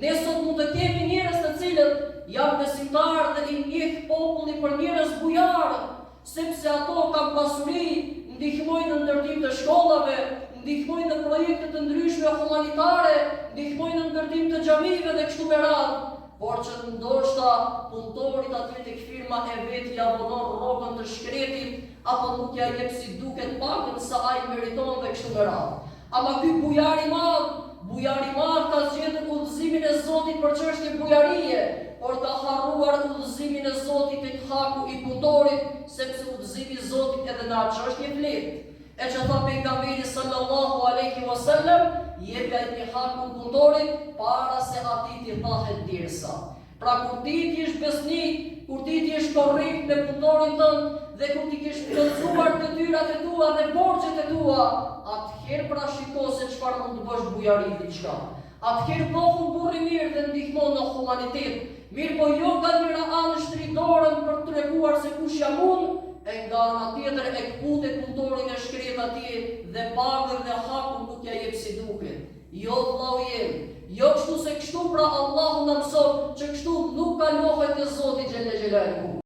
Ne sot mund të kemi njerëz të cilët janë besimtarë dhe i njeh populli për njerëz bujarë, sepse ato kanë pasuri, ndihmojnë në ndërtim të shkollave, ndihmojnë në projekte të ndryshme humanitare, ndihmojnë në ndërtim të xhamive dhe kështu me radhë. Por që ndoshta punëtorit aty tek firma e vet ja vonon rrogën të shkretit, apo nuk ja jep si duket pakën sa ai meriton dhe kështu me radhë. Ama ky bujar i madh ka zgjedhur udhëzimin e Zotit për çështje bujarie, por ka harruar udhëzimin e Zotit tek haku i punëtorit, sepse udhëzimi i Zotit edhe në atë çështje flet. E që tha pejgamberi sallallahu alaihi wasallam, jepi ai hakun punëtorit para se atij t'i thahet dirsa. Pra kur ti je besnik, kur ti je korrekt me punëtorin tënd dhe kur ti ke plotësuar detyrat e tua dhe borxhet e tua, atëherë pra shiko se çfarë mund të bësh bujari diçka. Atëherë bëhu burr i mirë dhe ndihmo në humanitet. Mirë po jo nga njëra anë shtri dorën për të treguar se kush jam unë, e nga ana tjetër e kpute punëtorin e shkret atje dhe pagën dhe hakun nuk ja jep si duket. Jo vllau jem, jo kështu se kështu pra Allahu na mëson që kështu nuk kalohet te Zoti xhelle xhelaluhu.